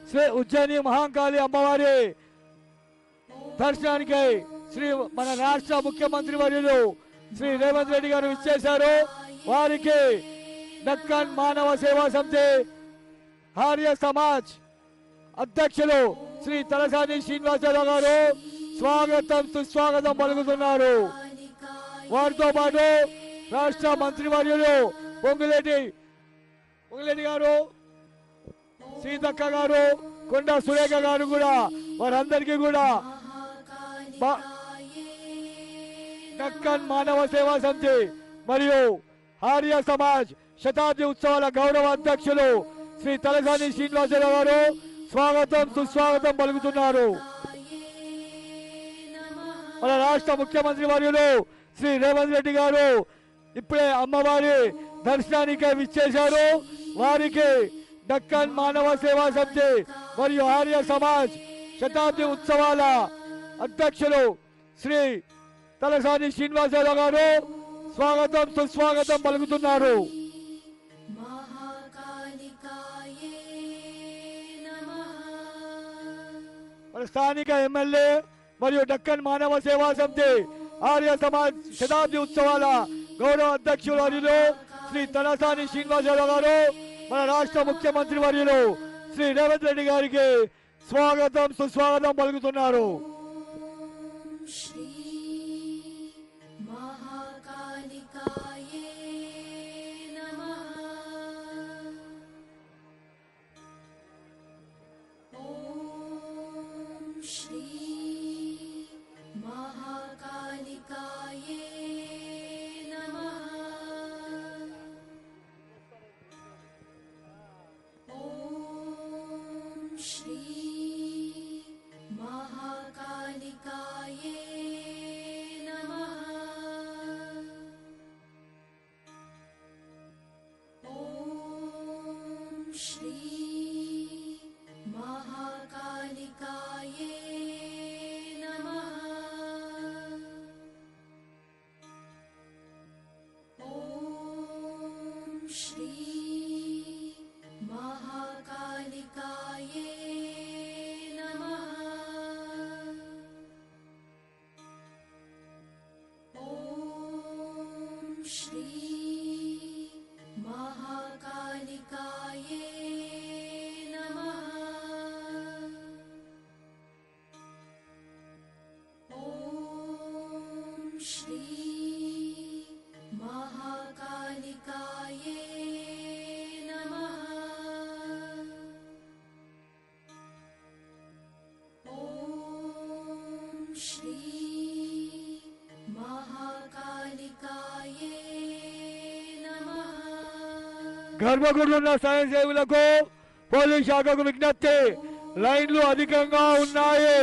శ్రీ ఉజ్జయిని మహాకాళి అమ్మవారి దర్శనానికి శ్రీ మన రాష్ట్ర ముఖ్యమంత్రి వర్యులు శ్రీ రేవంత్ రెడ్డి గారు ఇచ్చేశారు. వారికి దక్కన్ మానవ సేవా సమితి ఆర్య సమాజ్ అధ్యక్షులు శ్రీ తలసాని శ్రీనివాసరావు గారు స్వాగతం సుస్వాగతం పలుకుతున్నారు. వారితో పాటు రాష్ట్ర మంత్రివర్యులు పొంగులేటి గారు, సీతక్క గారు, కొండ సురేఖ గారు కూడా వారందరికీ కూడా దక్కన్ మానవ సేవా సమితి మరియు ఆర్య సమాజ్ శతాబ్ది ఉత్సవాల గౌరవ అధ్యక్షులు శ్రీ తలసాని శ్రీనివాసరావు గారు స్వాగతం సుస్వాగతం పలుకుతున్నారు. మన రాష్ట్ర ముఖ్యమంత్రి వర్యులు శ్రీ రేవంత్ రెడ్డి గారు ఇప్పుడే అమ్మవారి దర్శనానికి విచ్చేశారు. వారికి దక్కన్ మానవ సేవా సమితి మరియు ఆర్య సమాజ్ శతాబ్ది ఉత్సవాల అధ్యక్షులు శ్రీ తలసాని శ్రీనివాసరావు గారు స్వాగతం సుస్వాగతం పలుకుతున్నారు. స్థానిక ఎమ్మెల్యే మరియు దక్కన్ మానవ సేవా సమితి ఆర్య సమాజ్ శతాబ్ది ఉత్సవాల గౌరవ అధ్యక్షులు వర్యులు శ్రీ తలసాని శ్రీనివాసరావు గారు మన రాష్ట్ర ముఖ్యమంత్రి వర్యులు శ్రీ రేవంత్ రెడ్డి గారికి స్వాగతం సుస్వాగతం పలుకుతున్నారు. గర్భగుడున్న స్వయం సేవకులకు పోలీస్ శాఖకు విజ్ఞప్తి, లైన్లు అధికంగా ఉన్నాయి.